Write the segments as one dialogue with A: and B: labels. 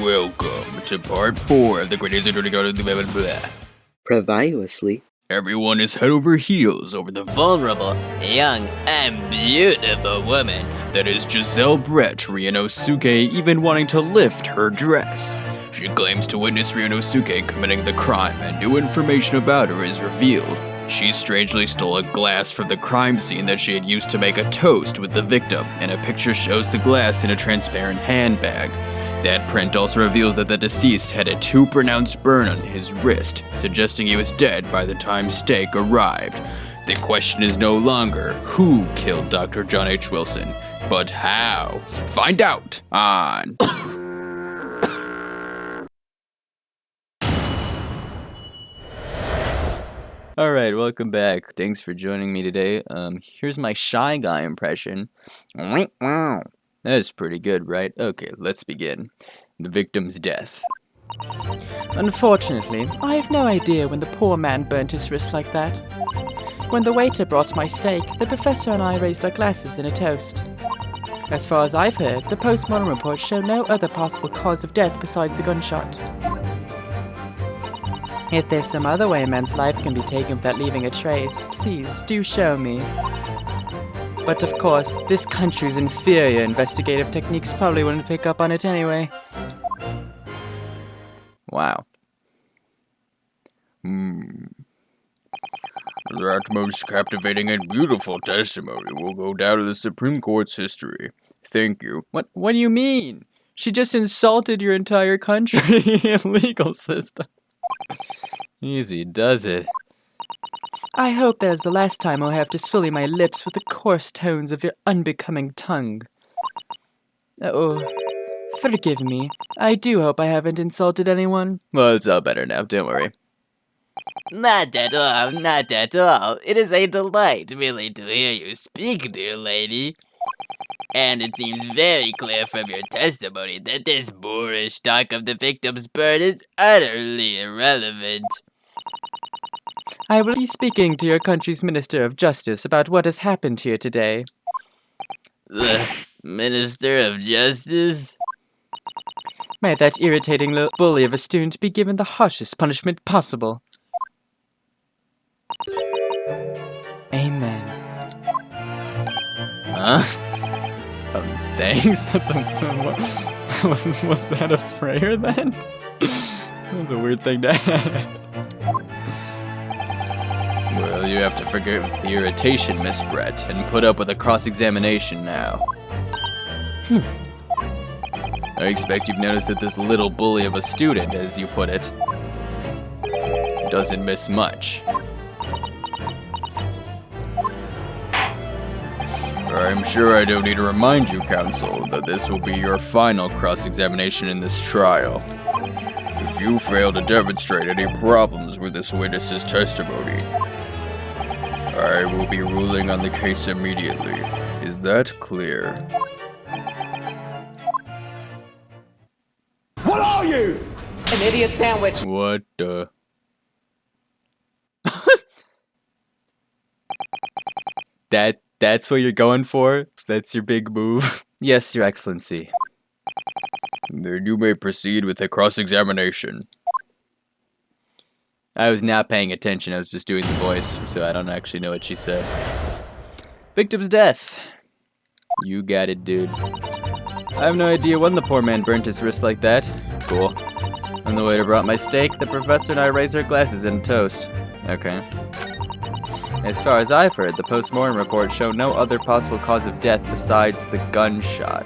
A: Welcome to part 4 of the greatest introductory.
B: Previously.
A: Everyone is head over heels over the vulnerable, young, and beautiful woman that is Giselle Brett Ryunosuke, even wanting to lift her dress. She claims to witness Ryunosuke committing the crime, and new information about her is revealed. She strangely stole a glass from the crime scene that she had used to make a toast with the victim, and a picture shows the glass in a transparent handbag. That print also reveals that the deceased had a too pronounced burn on his wrist, suggesting he was dead by the time Steak arrived. The question is no longer who killed Dr. John H. Wilson, but how. Find out on... Alright, welcome back. Thanks for joining me today. Here's my Shy Guy impression. Wow. That's pretty good, right? Okay, let's begin. The victim's death.
C: Unfortunately, I have no idea when the poor man burnt his wrist like that. When the waiter brought my steak, the professor and I raised our glasses in a toast. As far as I've heard, the post-mortem reports show no other possible cause of death besides the gunshot. If there's some other way a man's life can be taken without leaving a trace, please do show me. But of course, this country's inferior investigative techniques probably wouldn't pick up on it anyway.
A: Wow. That most captivating and beautiful testimony will go down to the Supreme Court's history. Thank you.
C: What do you mean? She just insulted your entire country and legal system.
A: Easy does it.
C: I hope that is the last time I'll have to sully my lips with the coarse tones of your unbecoming tongue. Oh, forgive me. I do hope I haven't insulted anyone.
A: Well, it's all better now, don't worry.
D: Not at all, not at all. It is a delight, really, to hear you speak, dear lady. And it seems very clear from your testimony that this boorish talk of the victim's burn is utterly irrelevant.
C: I will be speaking to your country's Minister of Justice about what has happened here today.
D: The Minister of Justice?
C: May that irritating little bully of a student be given the harshest punishment possible. Amen.
A: Huh?
C: Thanks? That's was that a prayer then? That was a weird thing to add.
A: Well, you have to forgive the irritation, Miss Brett, and put up with a cross-examination now. I expect you've noticed that this little bully of a student, as you put it, doesn't miss much. I'm sure I don't need to remind you, counsel, that this will be your final cross-examination in this trial. If you fail to demonstrate any problems with this witness's testimony, I will be ruling on the case immediately. Is that clear?
E: What are you?
F: An idiot sandwich.
A: What the?
C: That's what you're going for? That's your big move?
A: Yes, Your Excellency. Then you may proceed with the cross-examination.
C: I was not paying attention, I was just doing the voice, so I don't actually know what she said. Victim's death. You got it, dude. I have no idea when the poor man burnt his wrist like that. Cool. On the waiter brought my steak, the professor and I raised our glasses in toast. Okay. As far as I've heard, the post-mortem reports show no other possible cause of death besides the gunshot.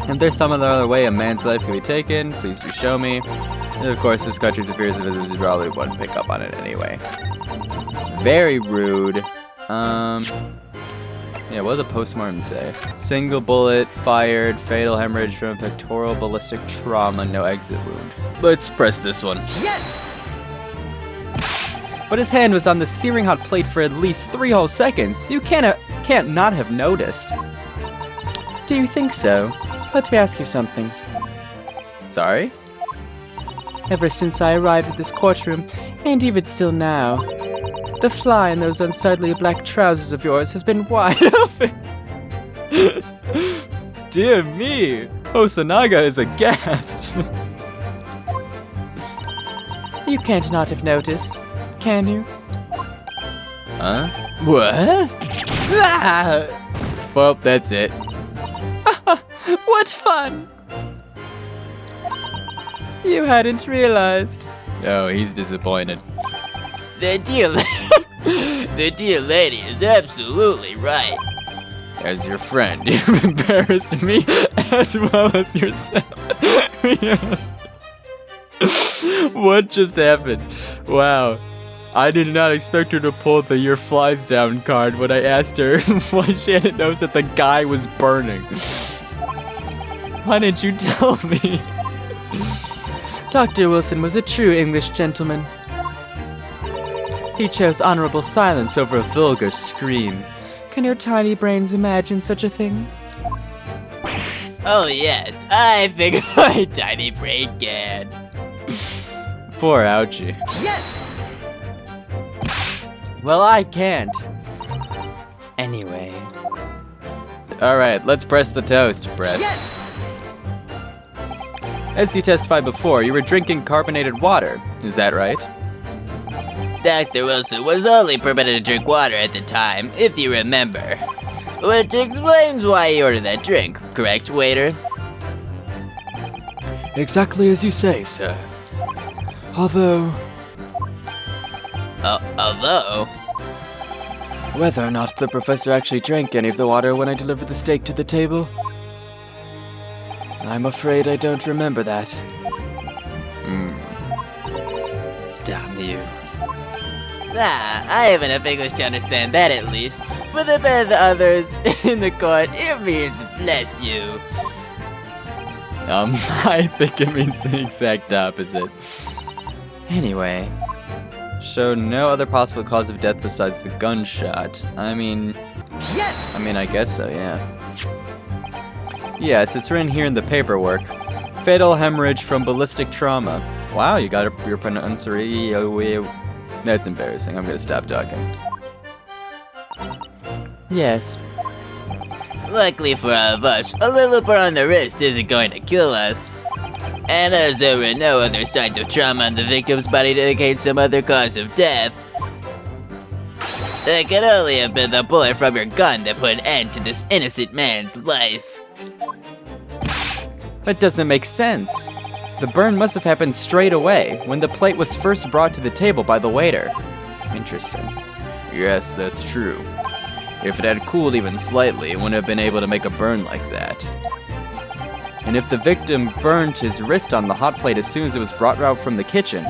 C: If there's some other way a man's life can be taken, please do show me. And of course, this country's affairs visitors probably wouldn't pick up on it anyway. Very rude. Yeah, what did the post-mortem say? Single bullet fired, fatal hemorrhage from pectoral ballistic trauma, no exit wound.
A: Let's press this one.
E: Yes!
C: But his hand was on the searing hot plate for at least 3 whole seconds. You can't not have noticed. Do you think so? Let me ask you something.
A: Sorry?
C: Ever since I arrived at this courtroom, and even still now, the fly in those unsightly black trousers of yours has been wide open. Dear me. Osanaga is aghast.
E: You can't not have noticed, can you?
C: Huh?
E: What?
C: Well, that's it.
E: What fun! You hadn't realized.
C: Oh, he's disappointed.
D: The dear lady is absolutely right.
C: As your friend, you've embarrassed me as well as yourself. What just happened? Wow. I did not expect her to pull the "your flies down" card when I asked her why she hadn't noticed that the guy was burning. Why didn't you tell me?
E: Dr. Wilson was a true English gentleman. He chose honorable silence over a vulgar scream. Can your tiny brains imagine such a thing?
D: Oh yes, I think my tiny brain can.
C: Poor Ouchie.
E: Yes! Well, I can't. Anyway.
C: Alright, let's press the toast. Press.
E: Yes!
C: As you testified before, you were drinking carbonated water. Is that right?
D: Dr. Wilson was only permitted to drink water at the time, if you remember. Which explains why he ordered that drink, correct, waiter?
E: Exactly as you say, sir. Although,
D: Although...
E: whether or not the professor actually drank any of the water when I delivered the steak to the table, I'm afraid I don't remember that. Damn you.
D: I have enough English to understand that at least. For the benefit of the others in the court, it means bless you.
C: I think it means the exact opposite.
E: Anyway,
C: Show no other possible cause of death besides the gunshot. I mean...
E: yes!
C: I guess so, yeah. Yes, it's written here in the paperwork. Fatal hemorrhage from ballistic trauma. Wow, you got your pronunciation. That's embarrassing. I'm gonna stop talking.
E: Yes.
D: Luckily for all of us, a little burn on the wrist isn't going to kill us. And as there were no other signs of trauma on the victim's body to indicate some other cause of death, it could only have been the bullet from your gun that put an end to this innocent man's life.
C: That doesn't make sense. The burn must have happened straight away, when the plate was first brought to the table by the waiter. Interesting. Yes, that's true. If it had cooled even slightly, it wouldn't have been able to make a burn like that. And if the victim burned his wrist on the hot plate as soon as it was brought out from the kitchen,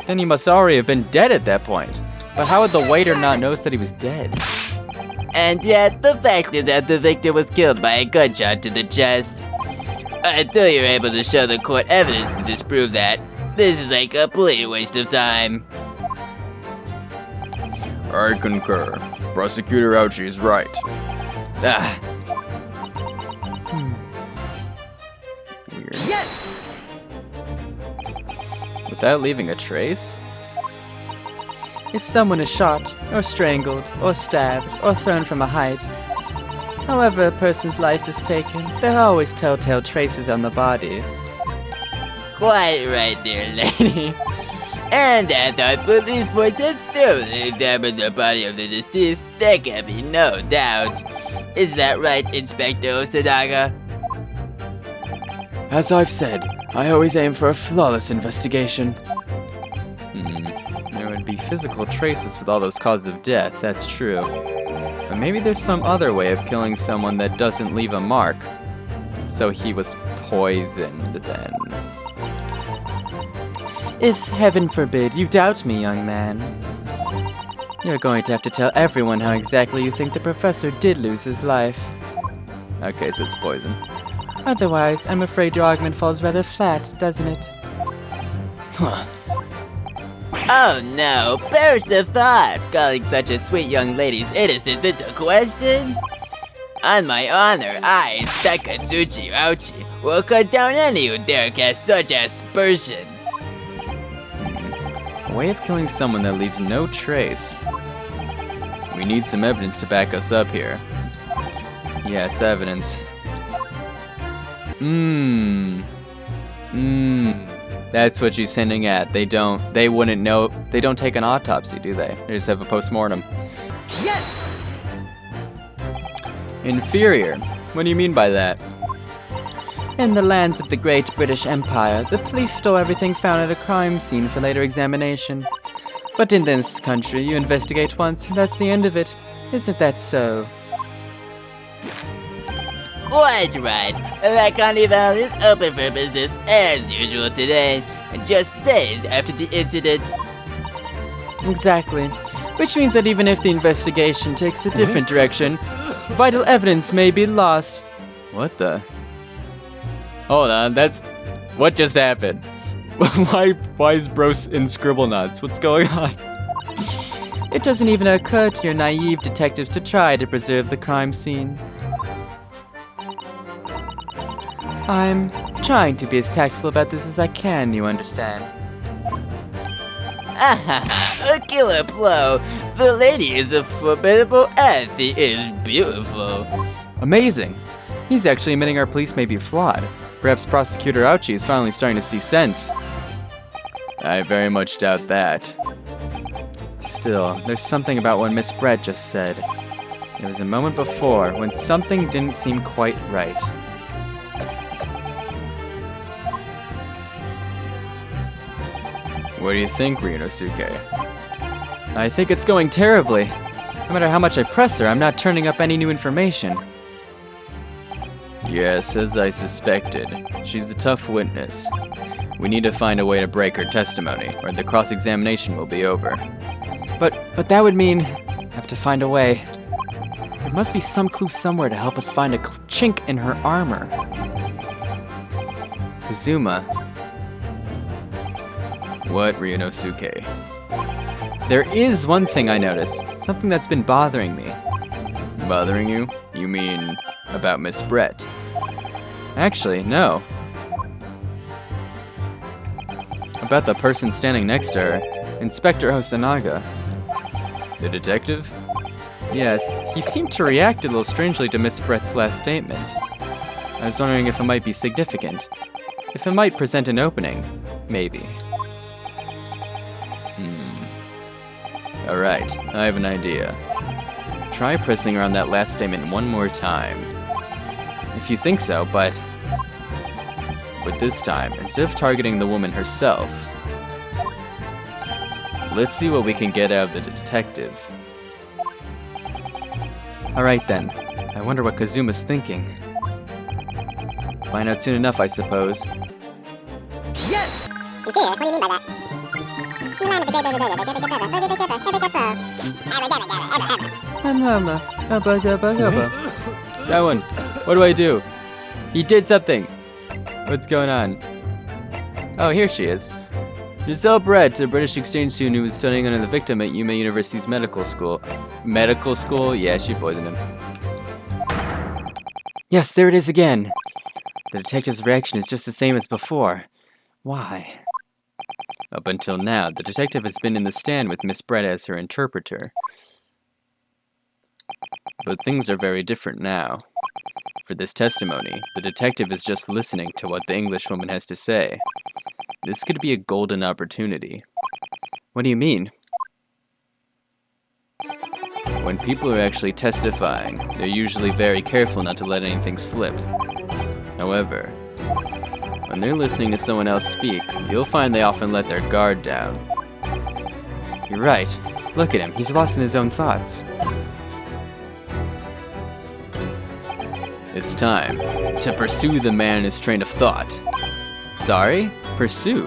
C: then he must already have been dead at that point. But how would the waiter not notice that he was dead?
D: And yet, the fact is that the victim was killed by a gunshot to the chest. Until you're able to show the court evidence to disprove that, this is a complete waste of time.
C: I concur. Prosecutor Ouchie is right. Weird.
E: Yes!
C: Without leaving a trace?
E: If someone is shot, or strangled, or stabbed, or thrown from a height, however a person's life is taken, there are always telltale traces on the body.
D: Quite right, dear lady. And that our police force has thoroughly examined the body of the deceased, there can be no doubt. Is that right, Inspector Osanaga?
E: As I've said, I always aim for a flawless investigation.
C: There would be physical traces with all those causes of death, that's true. But maybe there's some other way of killing someone that doesn't leave a mark. So he was poisoned then.
E: If, heaven forbid, you doubt me, young man, you're going to have to tell everyone how exactly you think the professor did lose his life.
C: Okay, so it's poison.
E: Otherwise, I'm afraid your argument falls rather flat, doesn't it?
D: Oh no, perish the thought, calling such a sweet young lady's innocence into question? On my honor, I, Takatsuchi Ouchie, will cut down any who dare cast such aspersions.
C: A way of killing someone that leaves no trace. We need some evidence to back us up here. Yes, evidence. That's what she's hinting at. They wouldn't know. They don't take an autopsy, do they? They just have a postmortem.
E: Yes!
C: Inferior? What do you mean by that?
E: In the lands of the Great British Empire, the police store everything found at a crime scene for later examination. But in this country, you investigate once, and that's the end of it. Isn't that so?
D: Quite right. The carnival is open for business as usual today, just days after the incident.
E: Exactly. Which means that even if the investigation takes a different direction, vital evidence may be lost.
C: What the? Hold on, that's... What just happened? Why is Bros in scribble knots? What's going on?
E: It doesn't even occur to your naive detectives to try to preserve the crime scene. I'm trying to be as tactful about this as I can, you understand.
D: A killer blow. The lady is a formidable and she is beautiful.
C: Amazing! He's actually admitting our police may be flawed. Perhaps Prosecutor Ouchie is finally starting to see sense. I very much doubt that.
E: Still, there's something about what Miss Brett just said. There was a moment before when something didn't seem quite right.
C: What do you think, Ryunosuke?
E: I think it's going terribly. No matter how much I press her, I'm not turning up any new information.
C: Yes, as I suspected. She's a tough witness. We need to find a way to break her testimony, or the cross-examination will be over.
E: But that would mean I have to find a way. There must be some clue somewhere to help us find a chink in her armor.
C: Kazuma. What, Ryunosuke?
E: There is one thing I noticed. Something that's been bothering me.
C: Bothering you? You mean about Miss Brett?
E: Actually, no. About the person standing next to her, Inspector Osanaga.
C: The detective?
E: Yes, he seemed to react a little strangely to Miss Brett's last statement. I was wondering if it might be significant. If it might present an opening. Maybe.
C: Alright, I have an idea. Try pressing her on that last statement one more time.
E: If you think so, but
C: this time, instead of targeting the woman herself, let's see what we can get out of the detective.
E: Alright then. I wonder what Kazuma's thinking. Find out soon enough, I suppose.
F: Yes! Inferior? What do you mean by that?
C: That one. What do I do? He did something. What's going on? Oh, here she is. Giselle Brett, a British exchange student who was studying under the victim at Yuma University's medical school. Medical school? Yeah, she poisoned him.
E: Yes, there it is again. The detective's reaction is just the same as before. Why?
C: Up until now, the detective has been in the stand with Miss Brett as her interpreter. But things are very different now. For this testimony, the detective is just listening to what the Englishwoman has to say. This could be a golden opportunity.
E: What do you mean?
C: When people are actually testifying, they're usually very careful not to let anything slip. However, when they're listening to someone else speak, you'll find they often let their guard down.
E: You're right. Look at him. He's lost in his own thoughts.
C: It's time to pursue the man in his train of thought. Sorry? Pursue?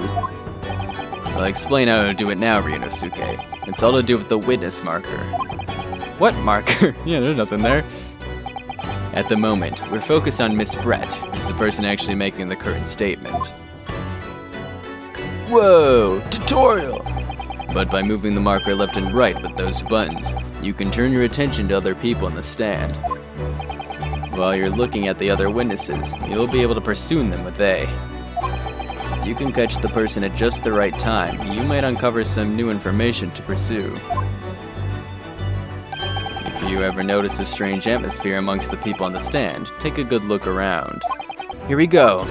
C: I'll explain how to do it now, Ryunosuke. It's all to do with the witness marker.
E: What marker?
C: Yeah, there's nothing there. At the moment, we're focused on Miss Brett, who's the person actually making the current statement. Whoa! Tutorial! But by moving the marker left and right with those buttons, you can turn your attention to other people in the stand. While you're looking at the other witnesses, you'll be able to pursue them with A. If you can catch the person at just the right time, you might uncover some new information to pursue. If you ever notice a strange atmosphere amongst the people on the stand, take a good look around. Here we go.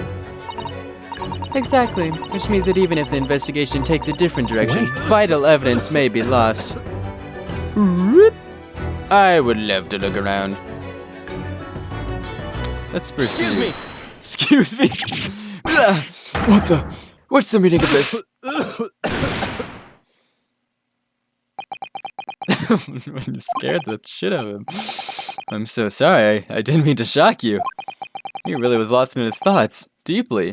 E: Exactly, which means that even if the investigation takes a different direction, vital evidence may be lost.
C: I would love to look around. Let's pursue.
E: Excuse me. What the? What's the meaning of this?
C: You scared the shit out of him. I'm so sorry. I didn't mean to shock you. He really was lost in his thoughts, deeply.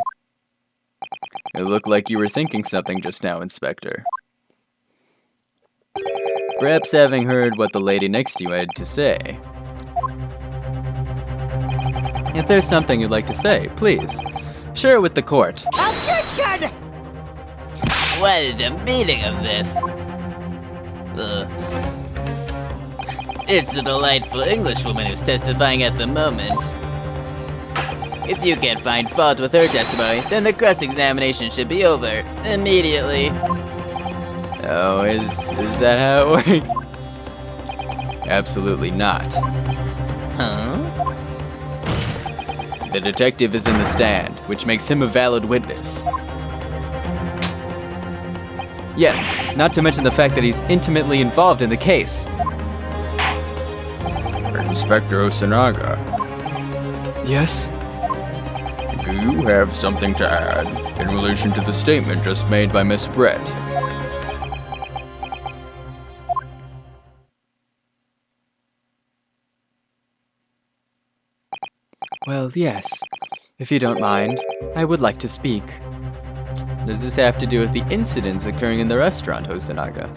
C: It looked like you were thinking something just now, Inspector. Perhaps having heard what the lady next to you had to say. If there's something you'd like to say, please, share it with the court.
F: Objection!
D: What is the meaning of this? It's the delightful Englishwoman who's testifying at the moment. If you can't find fault with her testimony, then the cross-examination should be over immediately.
C: Oh, is that how it works? Absolutely not.
D: Huh?
C: The detective is in the stand, which makes him a valid witness. Yes, not to mention the fact that he's intimately involved in the case. Inspector Osanaga,
E: Yes?
C: do you have something to add in relation to the statement just made by Miss Brett?
E: Well, yes. If you don't mind, I would like to speak.
C: Does this have to do with the incidents occurring in the restaurant, Osanaga?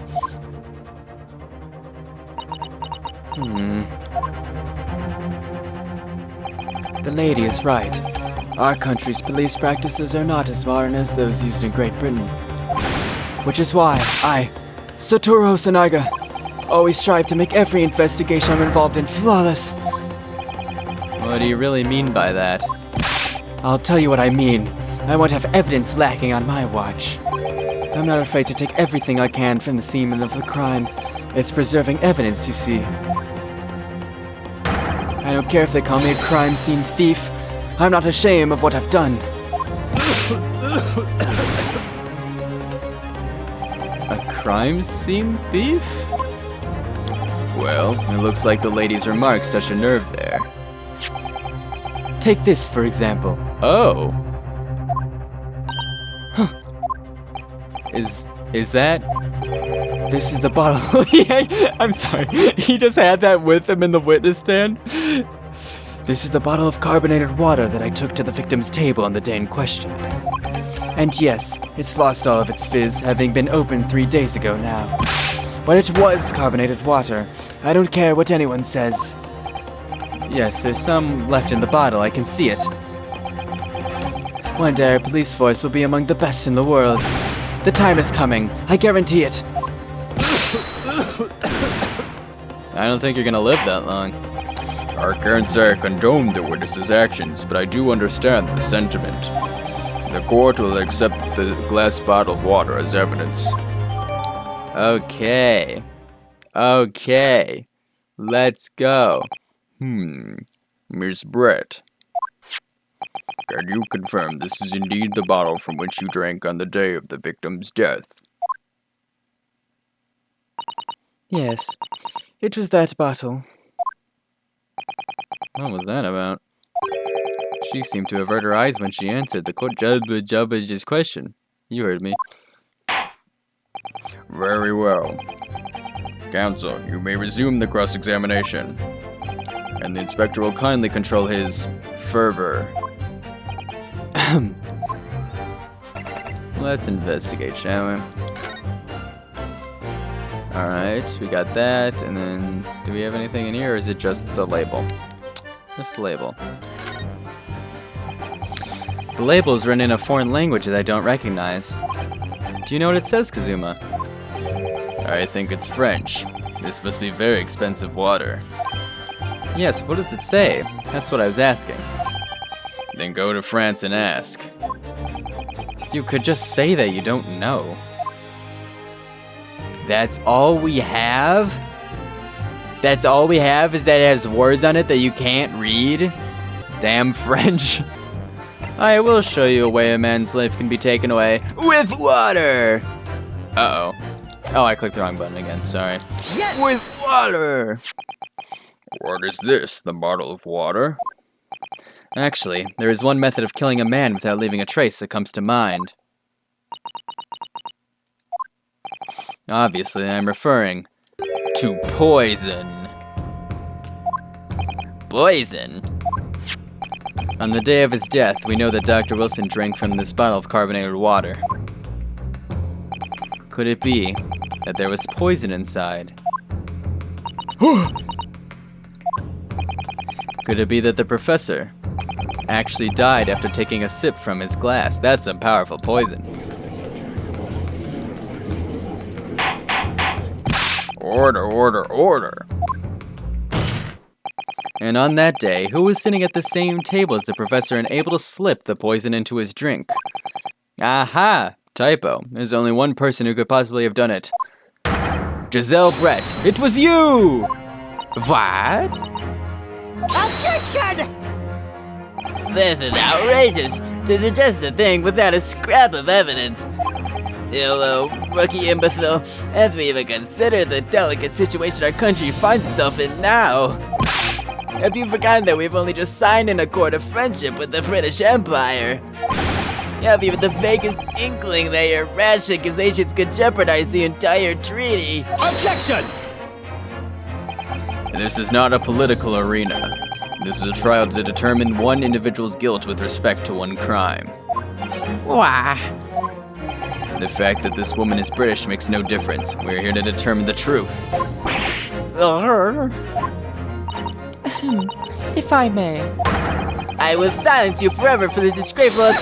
E: The lady is right. Our country's police practices are not as modern as those used in Great Britain. Which is why I, Satoru Osanaga, always strive to make every investigation I'm involved in flawless.
C: What do you really mean by that?
E: I'll tell you what I mean. I won't have evidence lacking on my watch. I'm not afraid to take everything I can from the scene of the crime. It's preserving evidence, you see. I don't care if they call me a crime scene thief. I'm not ashamed of what I've done.
C: A crime scene thief? Well, it looks like the lady's remarks touch a nerve there.
E: Take this, for example.
C: Oh. Is that?
E: This is the bottle. Yeah, I'm sorry. He just had that with him in the witness stand. This is the bottle of carbonated water that I took to the victim's table on the day in question. And yes, it's lost all of its fizz, having been opened 3 days ago now. But it was carbonated water. I don't care what anyone says.
C: Yes, there's some left in the bottle, I can see it.
E: One day our police force will be among the best in the world. The time is coming, I guarantee it.
C: I don't think you're gonna live that long. I can't say I condone the witness's actions, but I do understand the sentiment. The court will accept the glass bottle of water as evidence. Okay. Okay. Let's go. Miss Brett. Can you confirm this is indeed the bottle from which you drank on the day of the victim's death?
E: Yes, it was that bottle.
C: What was that about? She seemed to avert her eyes when she answered the judge's question. You heard me. Very well. Counsel, you may resume the cross-examination. And the inspector will kindly control his fervor. Let's investigate, shall we? Alright, we got that, and then do we have anything in here, or is it just the label? Just the label. The label is written in a foreign language that I don't recognize. Do you know what it says, Kazuma? I think it's French. This must be very expensive water. Yes, what does it say? That's what I was asking. Then go to France and ask. You could just say that you don't know. That's all we have? That's all we have is that it has words on it that you can't read? Damn French. I will show you a way a man's life can be taken away with water! Uh-oh. Oh, I clicked the wrong button again, sorry.
G: Yes!
C: With water!
A: What is this? The bottle of water?
C: Actually, there is one method of killing a man without leaving a trace that comes to mind. Obviously, I'm referring to poison.
D: Poison?
C: On the day of his death, we know that Dr. Wilson drank from this bottle of carbonated water. Could it be that there was poison inside? Could it be that the professor actually died after taking a sip from his glass? That's some powerful poison.
A: Order, order, order.
C: And on that day, who was sitting at the same table as the professor and able to slip the poison into his drink? Aha! Typo. There's only one person who could possibly have done it. Giselle Brett. It was you! What?
G: Objection!
D: This is outrageous to suggest a thing without a scrap of evidence. Hello, rookie imbecile. Have we even considered the delicate situation our country finds itself in now? Have you forgotten that we've only just signed an accord of friendship with the British Empire? You have even the vaguest inkling that your rash accusations could jeopardize the entire treaty.
G: Objection!
C: This is not a political arena. This is a trial to determine one individual's guilt with respect to one crime.
D: Why?
C: The fact that this woman is British makes no difference. We're here to determine the truth.
E: If I may.
D: I will silence you forever for the disgraceful.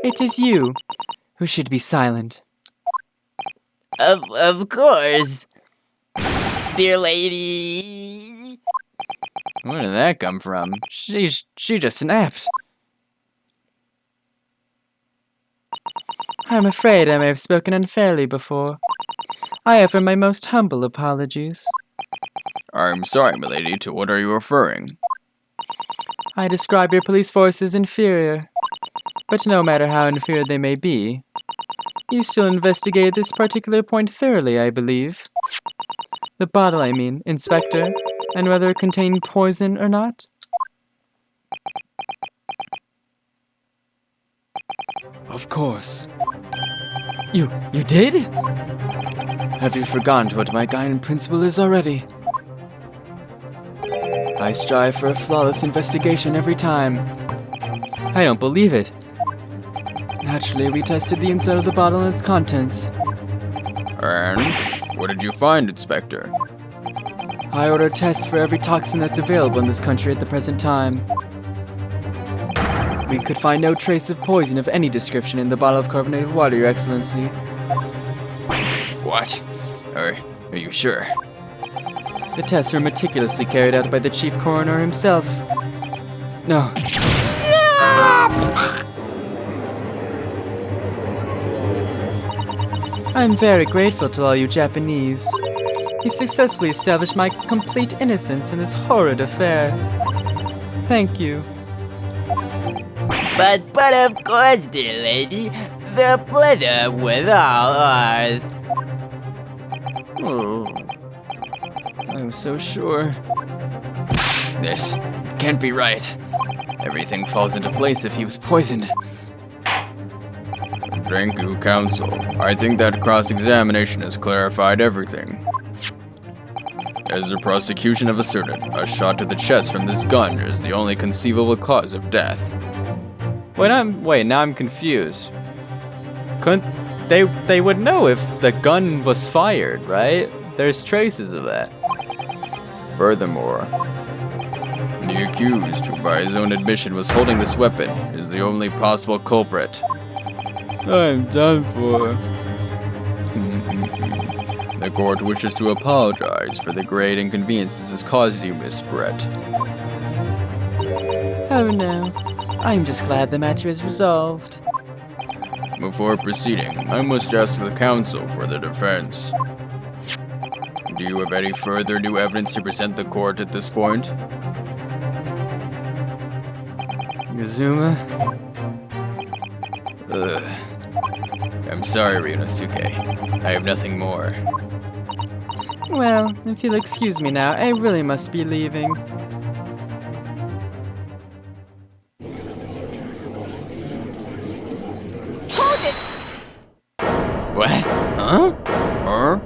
E: It is you who should be silent.
D: Of course. Dear lady.
C: Where did that come from? She just snapped.
E: I'm afraid I may have spoken unfairly before. I offer my most humble apologies.
A: I'm sorry, milady. To what are you referring?
E: I describe your police force as inferior. But no matter how inferior they may be, you still investigated this particular point thoroughly, I believe. The bottle, I mean, Inspector, and whether it contained poison or not.
C: Of course.
E: You did?
C: Have you forgotten what my guiding principle is already? I strive for a flawless investigation every time.
E: I don't believe it.
C: Naturally, we tested the inside of the bottle and its contents.
A: And what did you find, Inspector?
C: I ordered tests for every toxin that's available in this country at the present time. We could find no trace of poison of any description in the bottle of carbonated water, Your Excellency.
A: What? Are you sure?
C: The tests were meticulously carried out by the chief coroner himself. No.
E: I'm very grateful to all you Japanese. You've successfully established my complete innocence in this horrid affair. Thank you.
D: But of course, dear lady, the pleasure was all ours.
C: Oh. I was so sure.
A: This can't be right.
C: Everything falls into place if he was poisoned.
A: Thank you, counsel. I think that cross-examination has clarified everything. As the prosecution have asserted, a shot to the chest from this gun is the only conceivable cause of death.
C: Wait, now I'm confused. Couldn't they would know if the gun was fired, right? There's traces of that.
A: Furthermore, the accused, who by his own admission was holding this weapon, is the only possible culprit.
C: I'm done for.
A: The court wishes to apologize for the great inconvenience this has caused you, Miss Brett.
E: Oh no. I'm just glad the matter is resolved.
A: Before proceeding, I must ask the counsel for the defense. Do you have any further new evidence to present the court at this point?
C: Gazuma? Ugh. I'm sorry, Ryunosuke. I have nothing more.
E: Well, if you'll excuse me now, I really must be leaving.
C: What? Huh? Huh?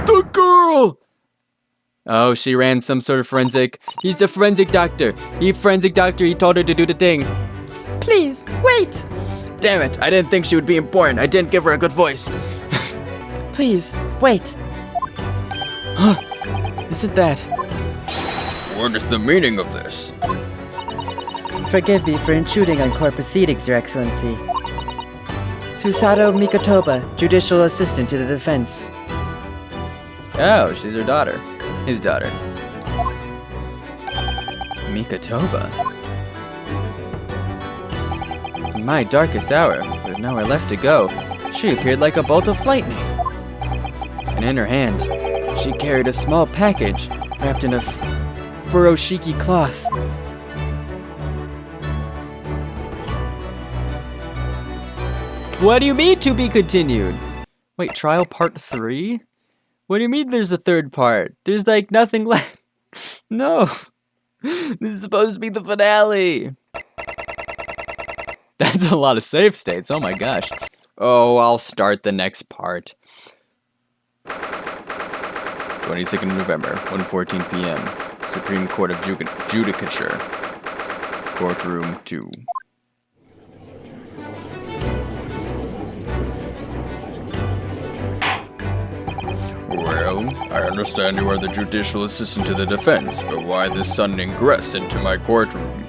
C: The girl! Oh, she ran some sort of forensic. He's a forensic doctor. He told her to do the thing.
E: Please, wait!
C: Damn it, I didn't think she would be important. I didn't give her a good voice.
E: Please, wait! Huh? Is it that?
A: What is the meaning of this?
E: Forgive me for intruding on court proceedings, Your Excellency. Susato Mikotoba, Judicial Assistant to the Defense.
C: Oh, she's her daughter. His daughter. Mikotoba. In my darkest hour, with nowhere left to go, she appeared like a bolt of lightning. And in her hand, she carried a small package wrapped in a furoshiki cloth. What do you mean to be continued? Wait, trial part 3? What do you mean there's a third part? There's like nothing left. No. This is supposed to be the finale. That's a lot of save states, oh my gosh. Oh, I'll start the next part. 22nd of November, 1:14 p.m. Supreme Court of Judicature. Courtroom 2.
A: Well, I understand you are the judicial assistant to the defense, but why this sudden ingress into my courtroom?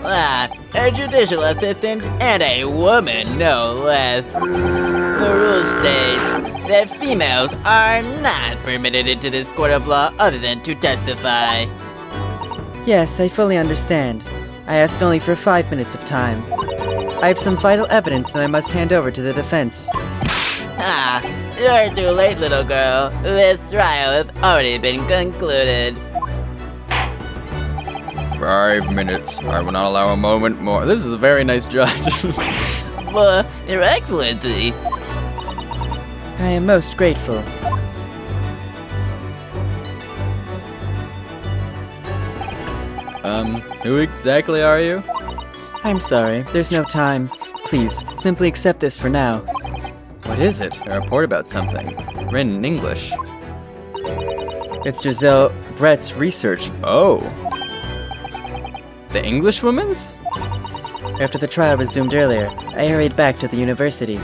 D: A judicial assistant and a woman, no less. The rules state that females are not permitted into this court of law other than to testify.
E: Yes, I fully understand. I ask only for 5 minutes of time. I have some vital evidence that I must hand over to the defense.
D: You're too late, little girl. This trial has already been concluded.
A: 5 minutes. I will not allow a moment more.
C: This is a very nice judge.
D: Well, Your Excellency.
E: I am most grateful.
C: Who exactly are you?
E: I'm sorry, there's no time. Please, simply accept this for now.
C: What is it? A report about something. Written in English.
E: It's Giselle Brett's research.
C: Oh. The Englishwoman's?
E: After the trial resumed earlier, I hurried back to the university.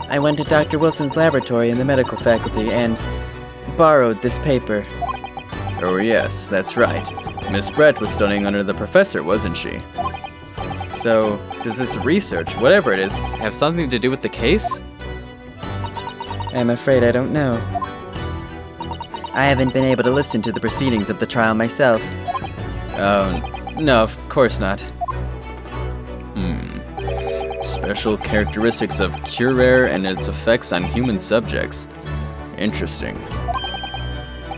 E: I went to Dr. Wilson's laboratory in the medical faculty and borrowed this paper.
C: Oh yes, that's right. Miss Brett was studying under the professor, wasn't she? So, does this research, whatever it is, have something to do with the case?
E: I'm afraid I don't know. I haven't been able to listen to the proceedings of the trial myself.
C: Oh, no, of course not. Special characteristics of curare and its effects on human subjects. Interesting.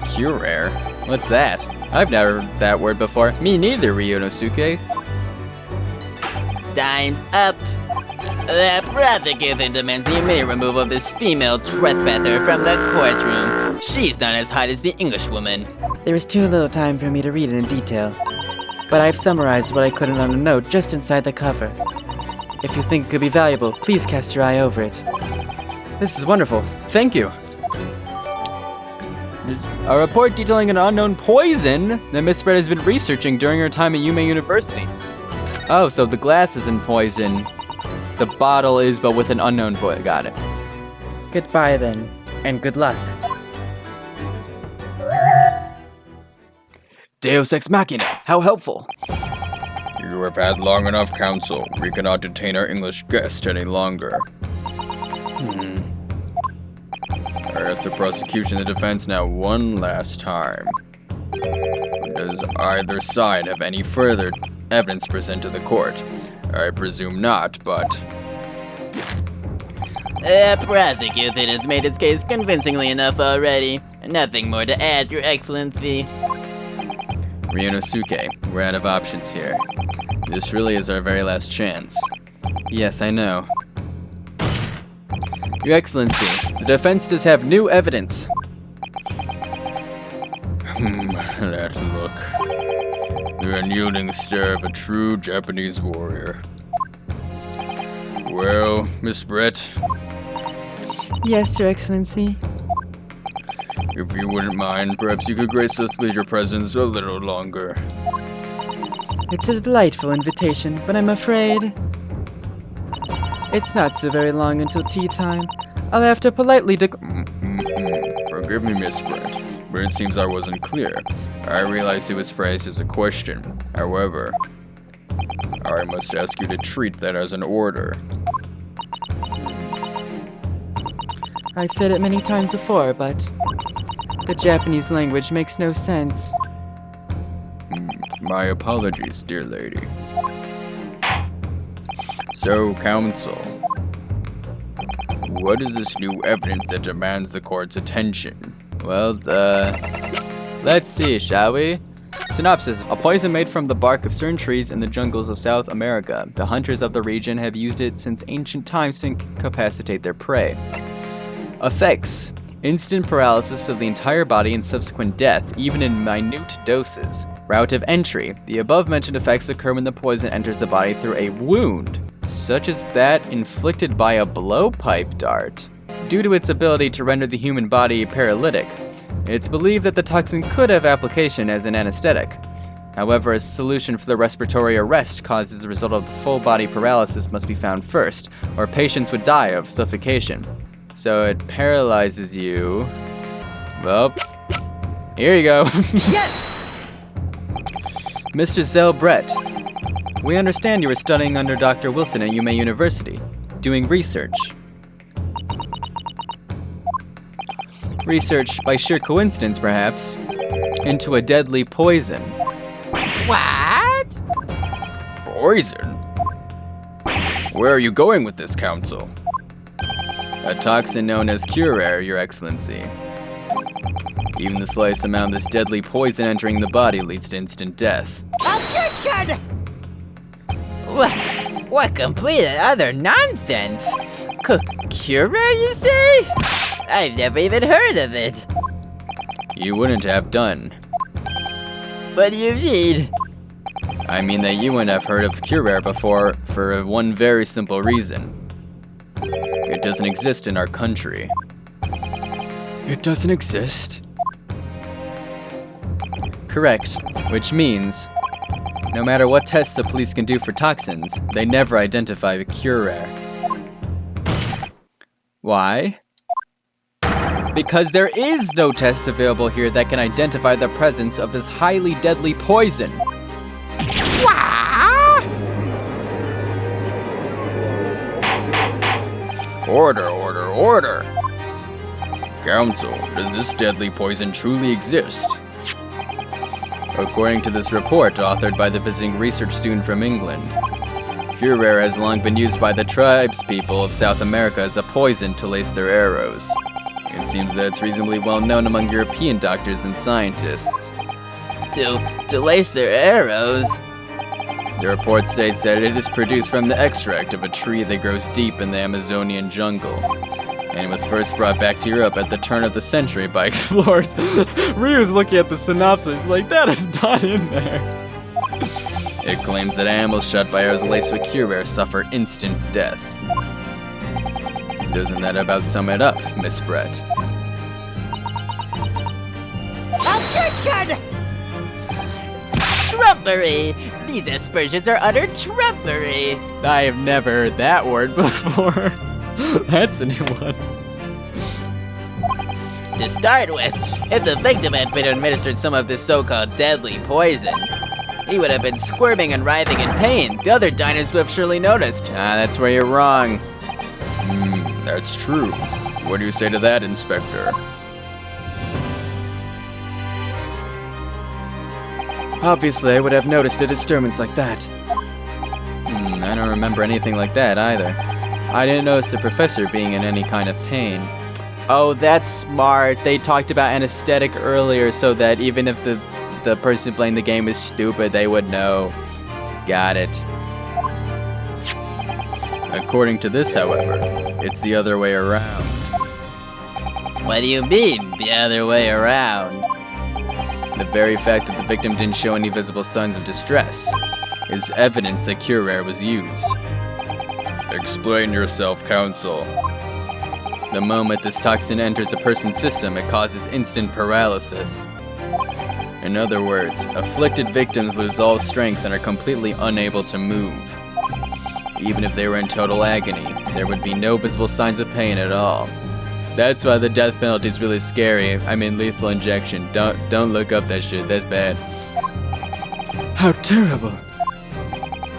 C: Curare? What's that? I've never heard that word before. Me neither, Ryunosuke.
D: Time's up. The prosecution demands the immediate removal of this female trespasser from the courtroom. She's not as hot as the Englishwoman.
E: There is too little time for me to read it in detail, but I've summarized what I could on a note just inside the cover. If you think it could be valuable, please cast your eye over it.
C: This is wonderful. Thank you. A report detailing an unknown poison that Miss Brett has been researching during her time at Yume University. Oh, so the glass isn't poison. The bottle is, but with an unknown poison. Got it.
E: Goodbye then, and good luck.
C: Deus Ex Machina, how helpful.
A: You have had long enough, counsel. We cannot detain our English guest any longer. I ask the prosecution and the defense now one last time. Does either side have any further evidence to present to the court? I presume not, but...
D: The prosecution has made its case convincingly enough already. Nothing more to add, Your Excellency.
C: Ryunosuke, we're out of options here. This really is our very last chance. Yes, I know. Your Excellency, the defense does have new evidence.
A: That look. The unyielding stare of a true Japanese warrior. Well, Miss Brett,
E: Yes, Your Excellency.
A: if you wouldn't mind, perhaps you could grace us with your presence a little longer.
E: It's a delightful invitation, but I'm afraid it's not so very long until tea time. I'll have to politely
A: Forgive me, Miss Brett, but it seems I wasn't clear. I realize it was phrased as a question. However, I must ask you to treat that as an order.
E: I've said it many times before, but the Japanese language makes no sense.
A: My apologies, dear lady. So, Counsel, what is this new evidence that demands the court's attention?
C: Well, let's see, shall we? Synopsis: a poison made from the bark of certain trees in the jungles of South America. The hunters of the region have used it since ancient times to incapacitate their prey. Effects: instant paralysis of the entire body and subsequent death, even in minute doses. Route of entry: the above-mentioned effects occur when the poison enters the body through a wound, such as that inflicted by a blowpipe dart. Due to its ability to render the human body paralytic, it's believed that the toxin could have application as an anesthetic. However, a solution for the respiratory arrest caused as a result of the full body paralysis must be found first, or patients would die of suffocation. So it paralyzes you. Well, here you go.
F: Yes!
C: Mr. Zell Brett, we understand you were studying under Dr. Wilson at Yume University, doing research. Research, by sheer coincidence perhaps, into a deadly poison.
D: What?
A: Poison? Where are you going with this, Counsel?
C: A toxin known as Curare, Your Excellency. Even the slightest amount of this deadly poison entering the body leads to instant death.
F: Objection!
D: What complete and utter nonsense? Cure, you say? I've never even heard of it.
C: You wouldn't have done.
D: What do you mean?
C: I mean that you wouldn't have heard of Curare before for one very simple reason. It doesn't exist in our country. It doesn't exist? Correct, which means no matter what tests the police can do for toxins, they never identify the Curare. Why? Because there is no test available here that can identify the presence of this highly deadly poison.
A: Order! Counsel, does this deadly poison truly exist?
C: According to this report authored by the visiting research student from England, Curare has long been used by the tribespeople of South America as a poison to lace their arrows. It seems that it's reasonably well known among European doctors and scientists.
D: To lace their arrows?
C: The report states that it is produced from the extract of a tree that grows deep in the Amazonian jungle, and it was first brought back to Europe at the turn of the century by explorers. Ryu's looking at the synopsis like, that is not in there. It claims that animals shot by arrows laced with Curare suffer instant death. Doesn't that about sum it up, Miss Brett?
F: Objection!
D: Trumpery! These aspersions are utter trumpery!
C: I have never heard that word before. That's a new one.
D: To start with, if the victim had been administered some of this so-called deadly poison, he would have been squirming and writhing in pain. The other diners would have surely noticed.
C: That's where you're wrong.
A: That's true. What do you say to that, Inspector?
C: Obviously, I would have noticed a disturbance like that. I don't remember anything like that either. I didn't notice the professor being in any kind of pain. Oh, that's smart. They talked about anesthetic earlier so that even if the the person playing the game is stupid, they would know. Got it. According to this, however, it's the other way around.
D: What do you mean, the other way around?
C: The very fact that the victim didn't show any visible signs of distress is evidence that Cure was used. Explain yourself, Counsel. The moment this toxin enters a person's system, it causes instant paralysis. In other words, afflicted victims lose all strength and are completely unable to move. Even if they were in total agony, there would be no visible signs of pain at all. That's why the death penalty is really scary. I mean, lethal injection. Don't look up that shit. That's bad.
E: How terrible.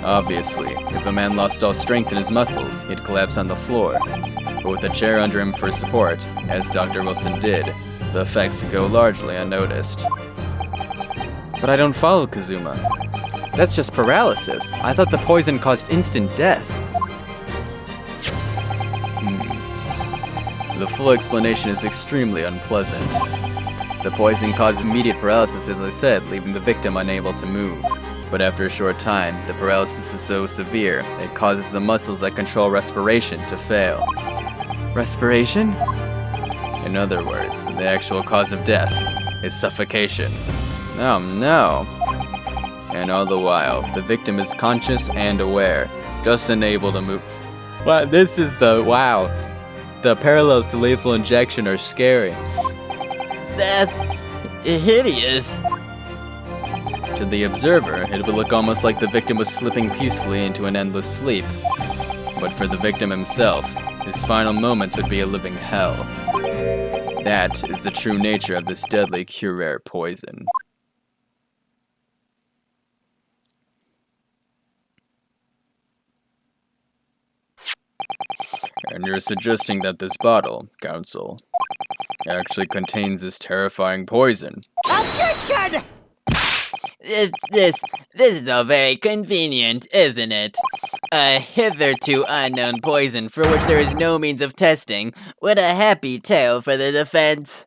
C: Obviously, if a man lost all strength in his muscles, he'd collapse on the floor. But with a chair under him for support, as Dr. Wilson did, the effects go largely unnoticed.
E: But I don't follow Kazuma. That's just paralysis. I thought the poison caused instant death.
C: The full explanation is extremely unpleasant. The poison causes immediate paralysis, as I said, leaving the victim unable to move. But after a short time, the paralysis is so severe, it causes the muscles that control respiration to fail.
E: Respiration?
C: In other words, the actual cause of death is suffocation. Oh no! And all the while, the victim is conscious and aware, just unable to move. Wow, this is wow. The parallels to lethal injection are scary.
D: That's hideous.
C: To the observer, it would look almost like the victim was slipping peacefully into an endless sleep. But for the victim himself, his final moments would be a living hell. That is the true nature of this deadly Cure poison. And you're suggesting that this bottle, Counsel, actually contains this terrifying poison.
D: Objection! This is all very convenient, isn't it? A hitherto unknown poison for which there is no means of testing. What a happy tale for the defense.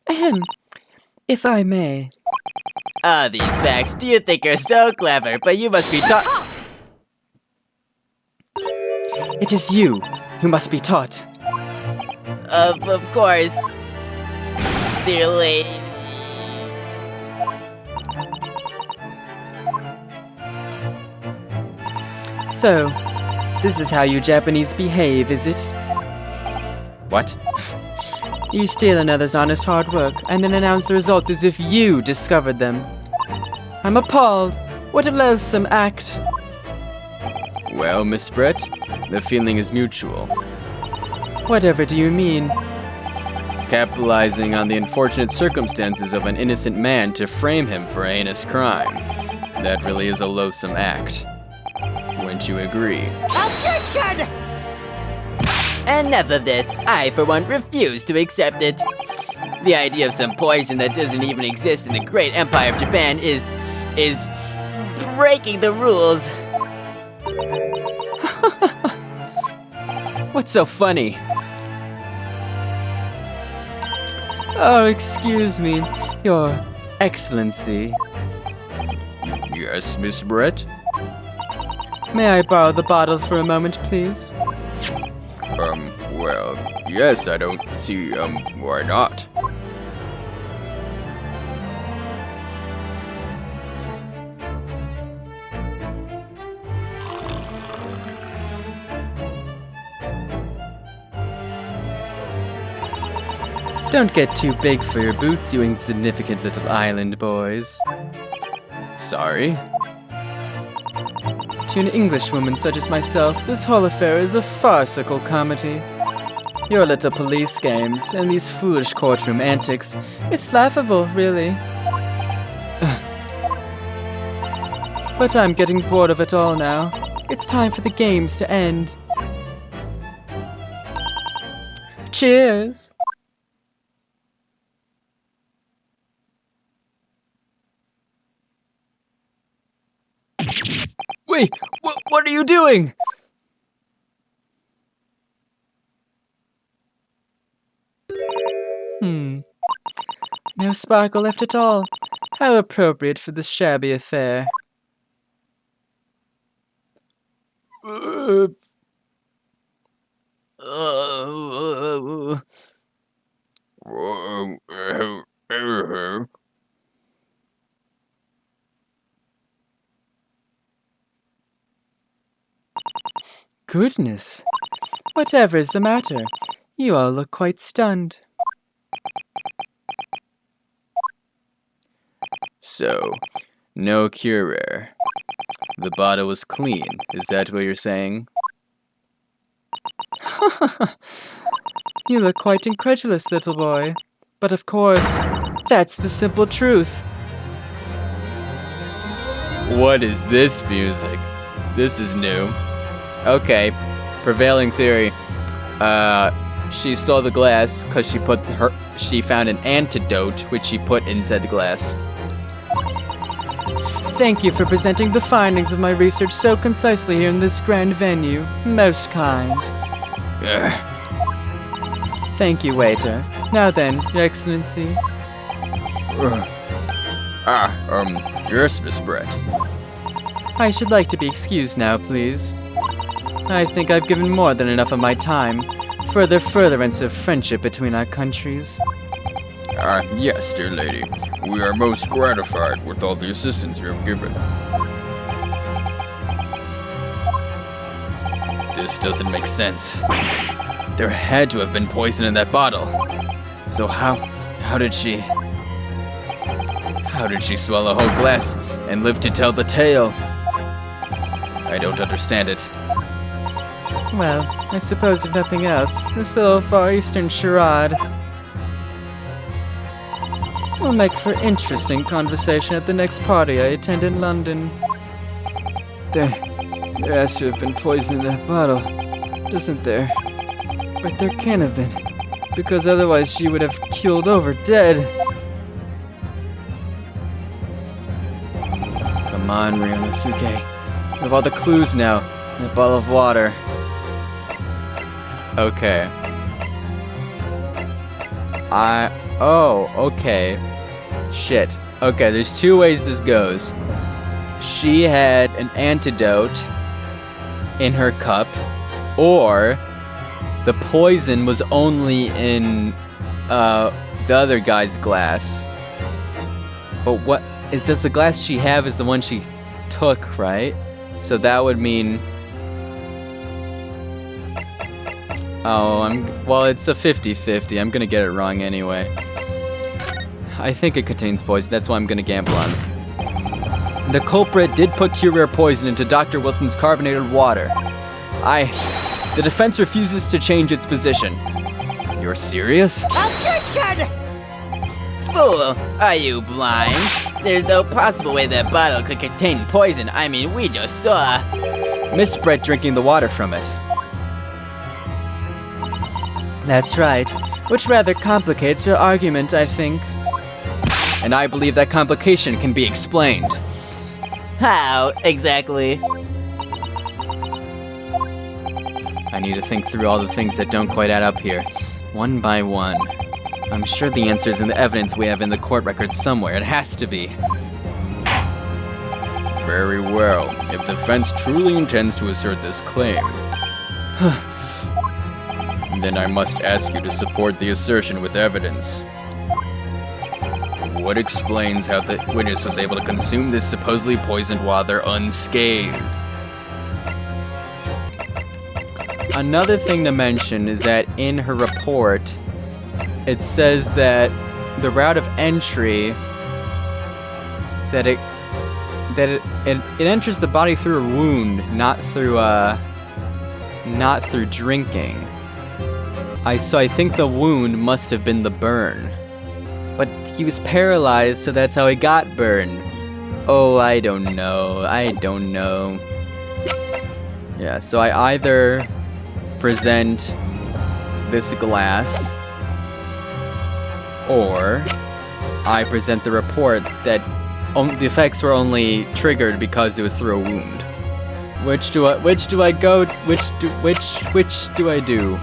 E: Ahem. If I may.
D: Ah, these facts do you think are so clever, but you must be taught.
E: It is you who must be taught.
D: Of course. Dear lady.
E: So, this is how you Japanese behave, is it?
C: What?
E: You steal another's honest hard work, and then announce the results as if you discovered them. I'm appalled. What a loathsome act.
C: Well, Miss Brett, the feeling is mutual.
E: Whatever do you mean?
C: Capitalizing on the unfortunate circumstances of an innocent man to frame him for a heinous crime. That really is a loathsome act. Wouldn't you agree?
D: Objection! Enough of this. I, for one, refuse to accept it. The idea of some poison that doesn't even exist in the great empire of Japan is breaking the rules.
E: What's so funny? Oh, excuse me, Your Excellency.
C: Yes, Miss Brett?
E: May I borrow the bottle for a moment, please?
C: Well, yes, I don't see, why not?
E: Don't get too big for your boots, you insignificant little island boys.
C: Sorry?
E: To an Englishwoman such as myself, this whole affair is a farcical comedy. Your little police games and these foolish courtroom antics, it's laughable, really. But I'm getting bored of it all now. It's time for the games to end. Cheers! Wait, what are you doing? No sparkle left at all. How appropriate for this shabby affair. Goodness. Whatever is the matter? You all look quite stunned.
C: So, no cure. The bottle was clean. Is that what you're saying?
E: You look quite incredulous, little boy. But of course, that's the simple truth.
C: What is this music? This is new. Okay, prevailing theory. She stole the glass because she found an antidote which she put inside the glass.
E: Thank you for presenting the findings of my research so concisely here in this grand venue. Most kind. Thank you, waiter. Now then, Your Excellency.
C: Yes, Miss Brett.
E: I should like to be excused now, please. I think I've given more than enough of my time for the furtherance of friendship between our countries.
C: Yes, dear lady. We are most gratified with all the assistance you have given. This doesn't make sense. There had to have been poison in that bottle. So how did she swallow a whole glass and live to tell the tale? I don't understand it.
E: Well, I suppose if nothing else, this little Far Eastern charade will make for interesting conversation at the next party I attend in London. There has to have been poison in that bottle, doesn't there? But there can't have been, because otherwise she would have keeled over dead. Come on, Ryunosuke. We have all the clues now. And a bottle of water.
C: Okay. Oh, okay. Shit. Okay, there's two ways this goes. She had an antidote in her cup, or the poison was only in the other guy's glass. But what does the glass she have is the one she took, right? So that would mean well, it's a 50-50. I'm gonna get it wrong anyway. I think it contains poison, that's why I'm gonna gamble on it. The culprit did put Cure poison into Dr. Wilson's carbonated water. The defense refuses to change its position. You're serious?
D: Objection! Fool, are you blind? There's no possible way that bottle could contain poison. I mean, we just saw
E: Miss Brett drinking the water from it. That's right, which rather complicates your argument, I think.
C: And I believe that complication can be explained.
D: how exactly.
C: I need to think through all the things that don't quite add up here, one by one. I'm sure the answer is in the evidence we have in the court records somewhere. It has to be. Very well. If the defense truly intends to assert this claim, then I must ask you to support the assertion with evidence. What explains how the witness was able to consume this supposedly poisoned water unscathed?
E: Another thing to mention is that in her report, it says that the route of entry, that it enters the body through a wound, not through drinking. So I think the wound must have been the burn. But he was paralyzed, so that's how he got burned. Oh, I don't know. Yeah, so I either present this glass, or I present the report that the effects were only triggered because it was through a wound. Which do I do?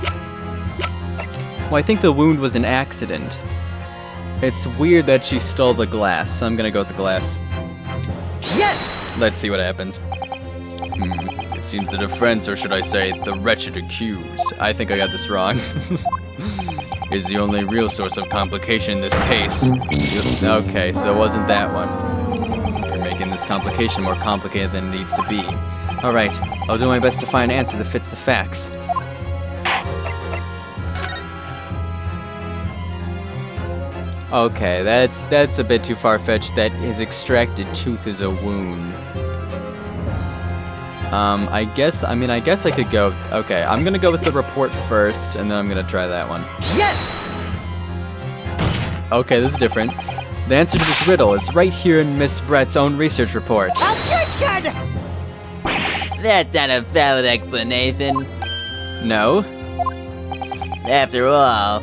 E: Well, I think the wound was an accident.
C: It's weird that she stole the glass, so I'm gonna go with the glass.
G: Yes!
C: Let's see what happens. It seems the defense, or should I say, the wretched accused, I think I got this wrong, is the only real source of complication in this case. Okay, so it wasn't that one. You're making this complication more complicated than it needs to be.
E: Alright, I'll do my best to find an answer that fits the facts.
C: Okay, that's a bit too far-fetched that his extracted tooth is a wound. I guess I could go, okay, I'm gonna go with the report first, and then I'm gonna try that one.
G: Yes!
C: Okay, this is different. The answer to this riddle is right here in Miss Brett's own research report.
G: Objection!
D: That's not a valid explanation.
C: No?
D: After all,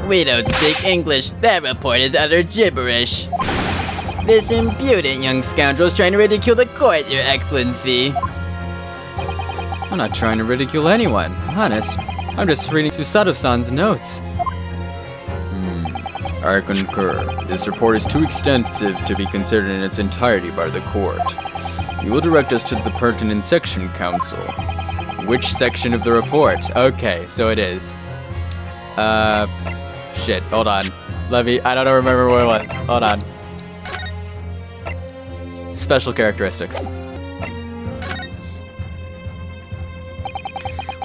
D: we don't speak English. That report is utter gibberish. This impudent young scoundrel is trying to ridicule the court, Your Excellency.
C: I'm not trying to ridicule anyone, honest. I'm just reading Susato-san's notes. I concur. This report is too extensive to be considered in its entirety by the court. You will direct us to the pertinent section, counsel. Which section of the report? Okay, so it is. Shit, hold on. Levy, I don't remember what it was. Hold on. Special characteristics.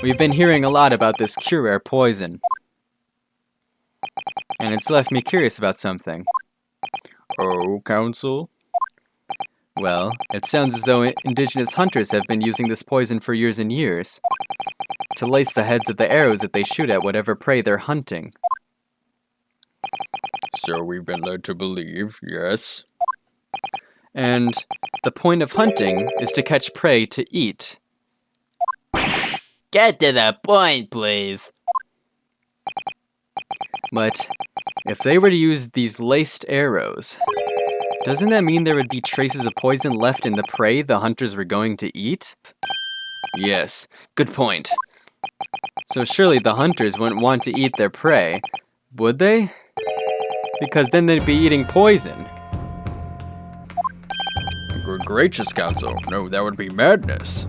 C: We've been hearing a lot about this cure poison. And it's left me curious about something. Oh, counsel? Well, it sounds as though indigenous hunters have been using this poison for years and years. To lace the heads of the arrows that they shoot at whatever prey they're hunting. So we've been led to believe, yes. And the point of hunting is to catch prey to eat.
D: Get to the point, please.
C: But if they were to use these laced arrows, doesn't that mean there would be traces of poison left in the prey the hunters were going to eat? Yes, good point. So surely the hunters wouldn't want to eat their prey, would they? Because then they'd be eating poison. Good gracious, counsel. No, that would be madness.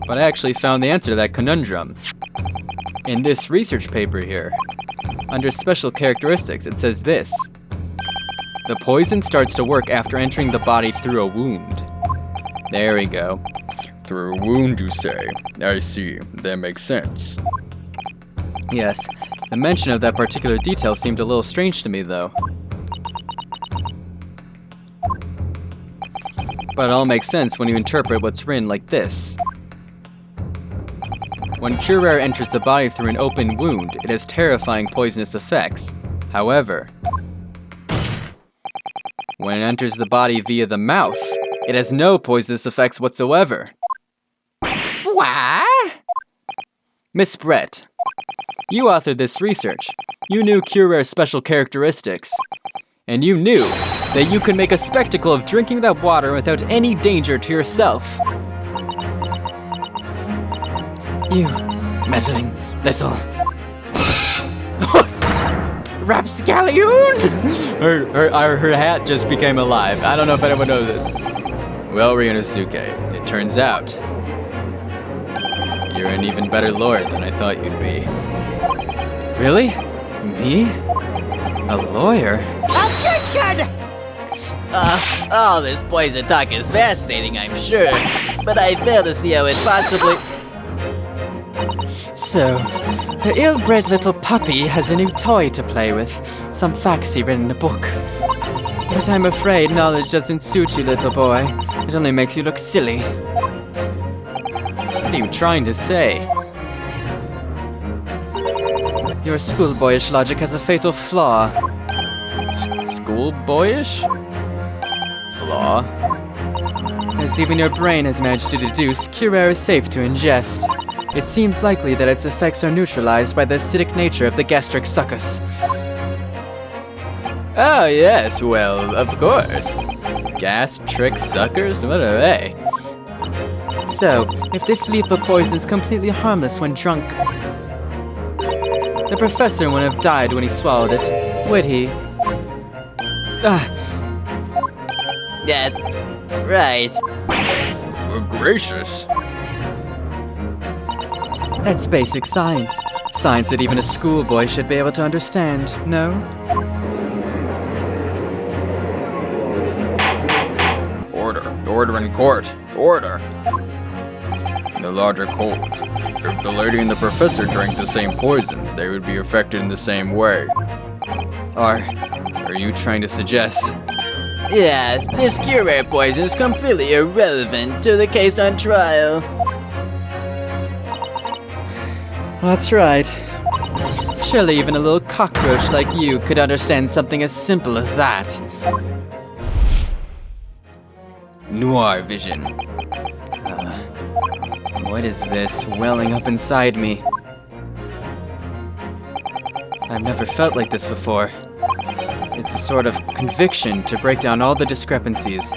C: But I actually found the answer to that conundrum. In this research paper here, under special characteristics, it says this. The poison starts to work after entering the body through a wound. There we go. Through a wound, you say? I see. That makes sense. Yes, the mention of that particular detail seemed a little strange to me, though. But it all makes sense when you interpret what's written like this. When Curare enters the body through an open wound, it has terrifying poisonous effects. However, when it enters the body via the mouth, it has no poisonous effects whatsoever.
G: What?
C: Miss Brett, you authored this research. You knew Curare's special characteristics. And you knew that you could make a spectacle of drinking that water without any danger to yourself.
E: You meddling little rapscallion!
C: Her hat just became alive. I don't know if anyone knows this. Well, Ryunosuke, it turns out you're an even better lord than I thought you'd be.
E: Really? Me? A lawyer?
G: Objection!
D: All this poison talk is fascinating, I'm sure, but I fail to see how it possibly...
E: So, the ill-bred little puppy has a new toy to play with, some facts he read in a book. But I'm afraid knowledge doesn't suit you, little boy. It only makes you look silly.
C: What are you trying to say?
E: Your schoolboyish logic has a fatal flaw.
C: Schoolboyish? Flaw?
E: As even your brain has managed to deduce, Curare is safe to ingest. It seems likely that its effects are neutralized by the acidic nature of the gastric succus.
C: Oh yes, well, of course. Gastric suckers? What are they?
E: So, if this lethal poison is completely harmless when drunk, The professor wouldn't have died when he swallowed it, would he?
D: That's right.
A: Gracious.
E: That's basic science. Science that even a schoolboy should be able to understand, no?
A: Order in court. Order. The logic holds. If the lady and the professor drank the same poison, they would be affected in the same way.
E: Are you trying to suggest?
D: Yes, this cure poison is completely irrelevant to the case on trial.
E: That's right. Surely even a little cockroach like you could understand something as simple as that.
A: Noir vision.
E: What is this welling up inside me? I've never felt like this before. It's a sort of conviction to break down all the discrepancies.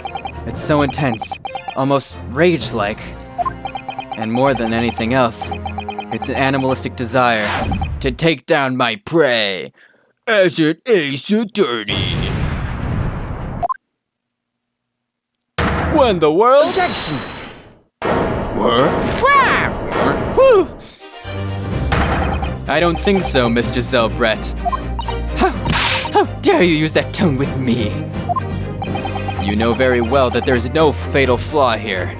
E: It's so intense, almost rage-like. And more than anything else, it's an animalistic desire to take down my prey.
A: As it is so dirty.
E: When the world...
G: Objection!
A: What?
E: Whew! I don't think so, Miss Giselle Brett. How dare you use that tone with me? You know very well that there's no fatal flaw here.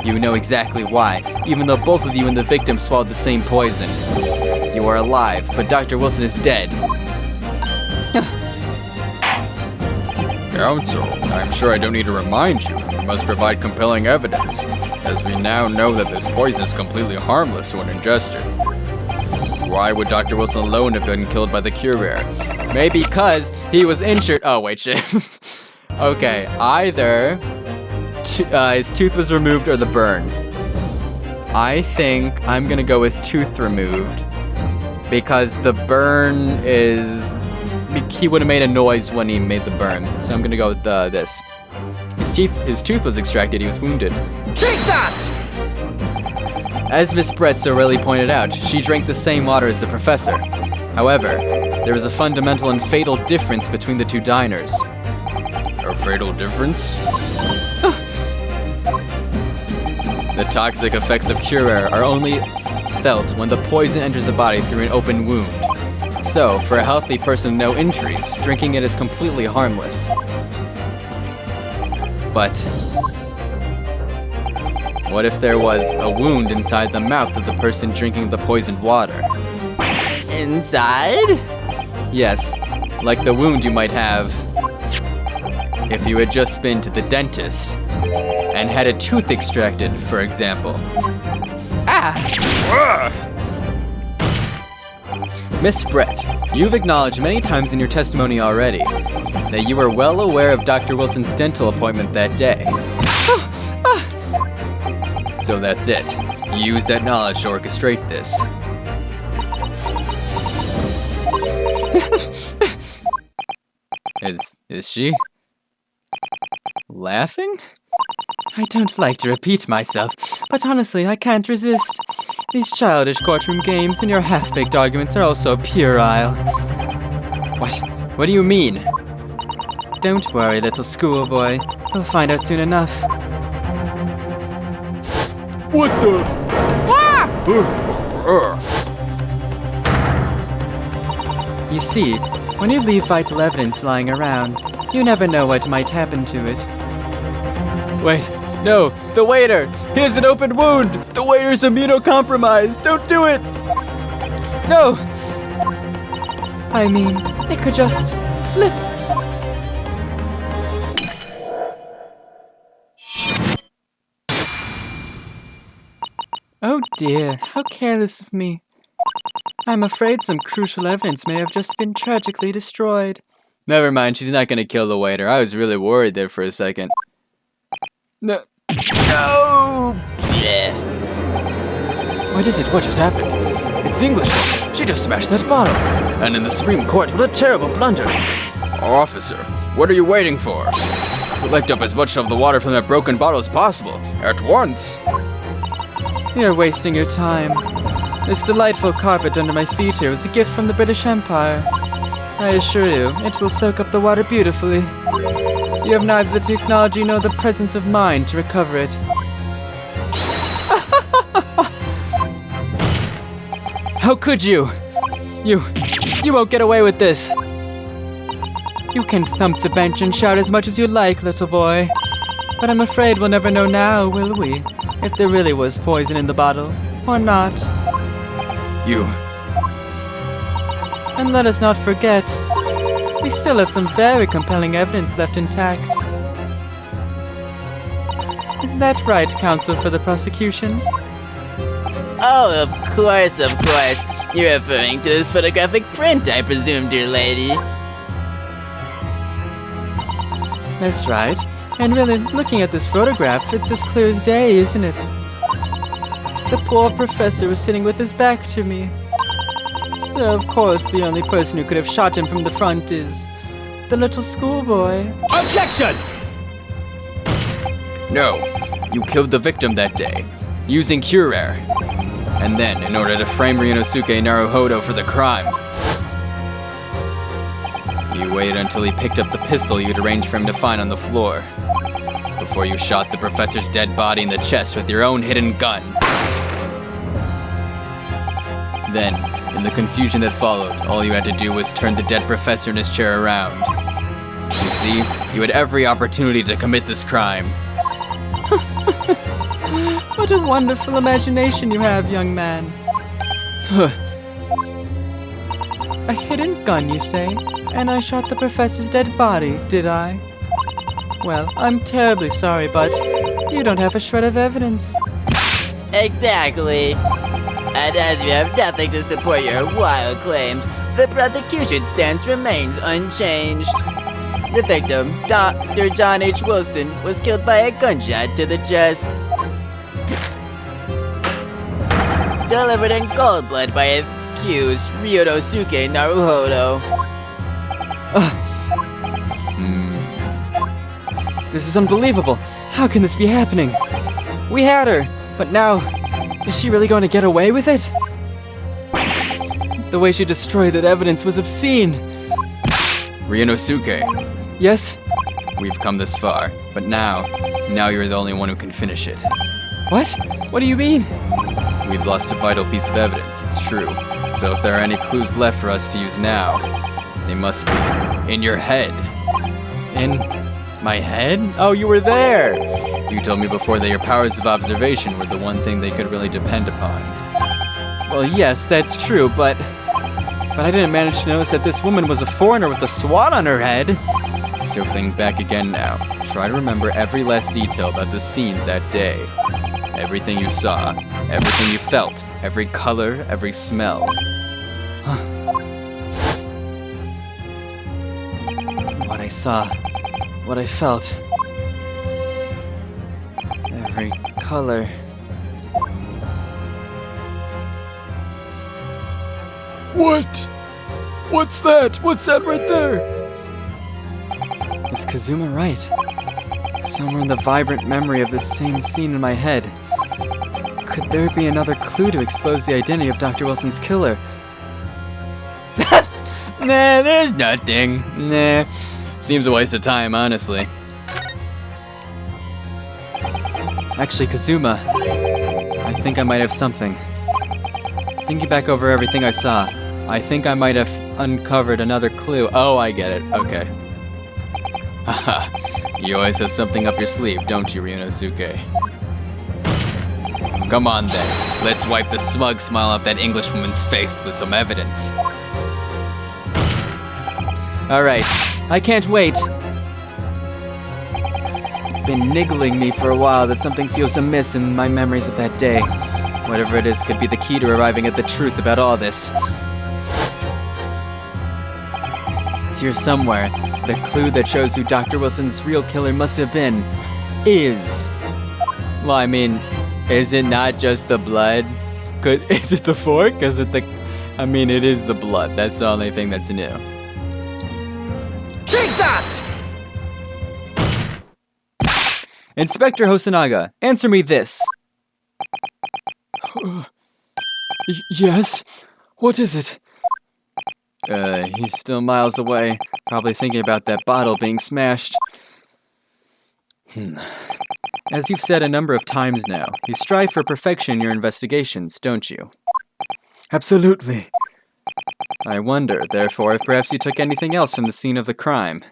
E: You know exactly why, even though both of you and the victim swallowed the same poison. You are alive, but Dr. Wilson is dead.
A: Counsel, I'm sure I don't need to remind you. You must provide compelling evidence, as we now know that this poison is completely harmless when ingested. Why would Dr. Wilson alone have been killed by the Curer?
E: Maybe because he was injured. Oh, wait, shit. Okay, either his tooth was removed or the burn. I think I'm gonna go with tooth removed, because the burn is... He would have made a noise when he made the burn, so I'm gonna go with this. His tooth was extracted, he was wounded.
G: Take that!
E: As Miss Brett so really pointed out, she drank the same water as the professor. However, there was a fundamental and fatal difference between the two diners.
A: A fatal difference?
E: The toxic effects of Curer are only felt when the poison enters the body through an open wound. So, for a healthy person with no injuries, drinking it is completely harmless. But what if there was a wound inside the mouth of the person drinking the poisoned water?
D: Inside?
E: Yes, like the wound you might have if you had just been to the dentist and had a tooth extracted, for example. Miss Brett, you've acknowledged many times in your testimony already that you were well aware of Dr. Wilson's dental appointment that day. So that's it. You use that knowledge to orchestrate this. Is she laughing? I don't like to repeat myself, but honestly, I can't resist. These childish courtroom games and your half-baked arguments are all so puerile. What do you mean? Don't worry, little schoolboy. You'll find out soon enough.
A: What the?
E: You see, when you leave vital evidence lying around, you never know what might happen to it. Wait, no, the waiter! He has an open wound! The waiter's immunocompromised! Don't do it! No! I mean, it could just slip. Oh dear, how careless of me. I'm afraid some crucial evidence may have just been tragically destroyed. Never mind, she's not gonna kill the waiter. I was really worried there for a second. No. What is it? What just happened? It's the Englishwoman. She just smashed that bottle. And in the Supreme Court, what a terrible blunder.
A: Officer, what are you waiting for?
E: Collect up as much of the water from that broken bottle as possible.
A: At once.
E: You're wasting your time. This delightful carpet under my feet here was a gift from the British Empire. I assure you, it will soak up the water beautifully. You have neither the technology nor the presence of mind to recover it. How could you? You won't get away with this. You can thump the bench and shout as much as you like, little boy. But I'm afraid we'll never know now, will we? If there really was poison in the bottle, or not.
C: You.
E: And let us not forget, we still have some very compelling evidence left intact. Is that right, counsel for the prosecution?
D: Oh, of course, of course. You're referring to this photographic print, I presume, dear lady.
E: That's right. And really, looking at this photograph, it's as clear as day, isn't it? The poor professor was sitting with his back to me. So, of course, the only person who could have shot him from the front is the little schoolboy.
G: Objection!
C: No. You killed the victim that day, using Curare. And then, in order to frame Ryunosuke Naruhodo for the crime, you waited until he picked up the pistol you'd arranged for him to find on the floor, before you shot the professor's dead body in the chest with your own hidden gun. Then, in the confusion that followed, all you had to do was turn the dead professor in his chair around. You see, you had every opportunity to commit this crime.
E: What a wonderful imagination you have, young man. A hidden gun, you say? And I shot the professor's dead body, did I? Well, I'm terribly sorry, but you don't have a shred of evidence.
D: Exactly. And as you have nothing to support your wild claims, the prosecution stance remains unchanged. The victim, Dr. John H. Wilson, was killed by a gunshot to the chest. Delivered in cold blood by his accused, Ryunosuke Naruhodo.
E: This is unbelievable. How can this be happening? We had her, but now, is she really going to get away with it? The way she destroyed that evidence was obscene.
C: Ryunosuke,
E: Yes?
C: we've come this far, but now you're the only one who can finish it.
E: What? What do you mean?
C: We've lost a vital piece of evidence, it's true. So if there are any clues left for us to use now, they must be in your head.
E: In my head? Oh, you were there!
C: You told me before that your powers of observation were the one thing they could really depend upon.
E: Well, yes, that's true, but I didn't manage to notice that this woman was a foreigner with a SWAT on her head.
C: So think back again now. Try to remember every last detail about the scene that day. Everything you saw, everything you felt, every color, every smell.
E: What I saw, what I felt, every color.
C: What? What's that? What's that right there?
E: Is Kazuma right? Somewhere in the vibrant memory of this same scene in my head. Could there be another clue to expose the identity of Dr. Wilson's killer?
C: Nah, there's nothing. Nah. Seems a waste of time, honestly.
E: Actually, Kazuma, I think I might have something. Thinking back over everything I saw, I think I might have uncovered another clue.
C: Oh, I get it. Okay. Haha. You always have something up your sleeve, don't you, Ryunosuke? Come on then. Let's wipe the smug smile off that Englishwoman's face with some evidence.
E: Alright, I can't wait. It's been niggling me for a while that something feels amiss in my memories of that day. Whatever it is could be the key to arriving at the truth about all this. It's here somewhere. The clue that shows who Dr. Wilson's real killer must have been is.
C: Well, I mean, is it not just the blood? Is it the fork? Is it the... I mean, it is the blood. That's the only thing that's new.
G: Take that!
E: Inspector Hosonaga, answer me this. Yes? What is it? He's still miles away, probably thinking about that bottle being smashed. As you've said a number of times now, you strive for perfection in your investigations, don't you? Absolutely. I wonder, therefore, if perhaps you took anything else from the scene of the crime.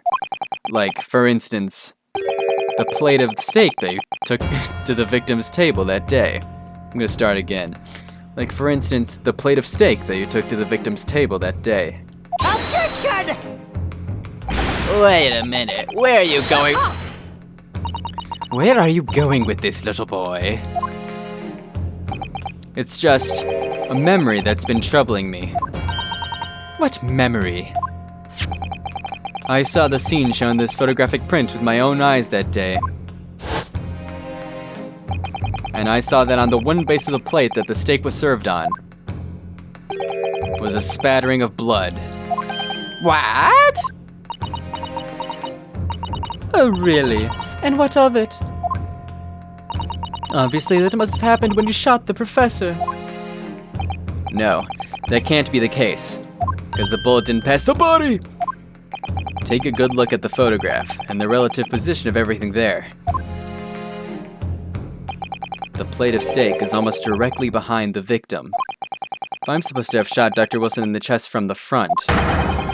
E: Like, for instance, the plate of steak that you took to the victim's table that day. I'm gonna start again. Like, for instance, the plate of steak that you took to the victim's table that day.
G: Objection!
D: Wait a minute, where are you going?
E: Where are you going with this, little boy? It's just a memory that's been troubling me. What memory? I saw the scene shown in this photographic print with my own eyes that day. And I saw that on the one base of the plate that the steak was served on was a spattering of blood. What? Oh, really? And what of it? Obviously, that must have happened when you shot the professor. No, that can't be the case, because the bullet didn't pass the body! Take a good look at the photograph and the relative position of everything there. The plate of steak is almost directly behind the victim. If I'm supposed to have shot Dr. Wilson in the chest from the front,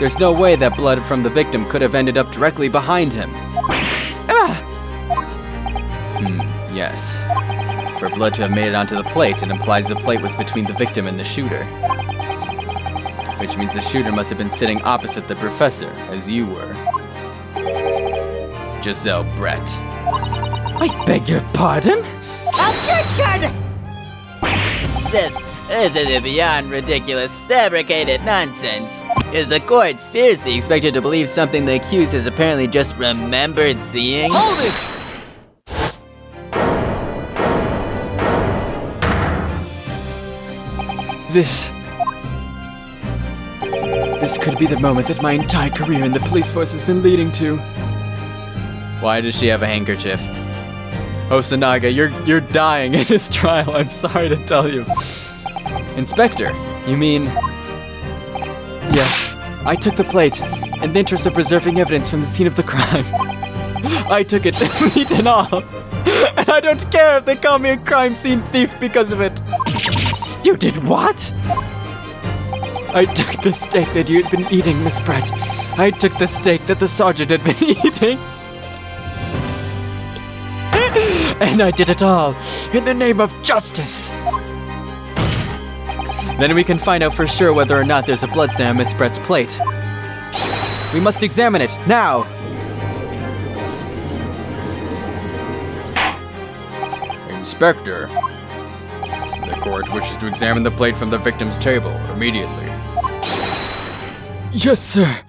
E: there's no way that blood from the victim could have ended up directly behind him. Ah! Yes. For blood to have made it onto the plate, it implies the plate was between the victim and the shooter. Which means the shooter must have been sitting opposite the professor, as you were. Giselle Brett. I beg your pardon?
G: Objection!
D: This is beyond ridiculous, fabricated nonsense. Is the court seriously expected to believe something the accused has apparently just remembered seeing?
G: Hold it!
E: This could be the moment that my entire career in the police force has been leading to. Why does she have a handkerchief? Osanaga, you're dying in this trial, I'm sorry to tell you. Inspector, you mean... Yes, I took the plate, in the interest of preserving evidence from the scene of the crime. I took it, meat and all. And I don't care if they call me a crime scene thief because of it. You did what? I took the steak that you had been eating, Miss Brett. I took the steak that the sergeant had been eating. And I did it all in the name of justice. Then we can find out for sure whether or not there's a bloodstain on Miss Brett's plate. We must examine it, now!
C: Inspector, the court wishes to examine the plate from the victim's table immediately.
E: Yes, sir.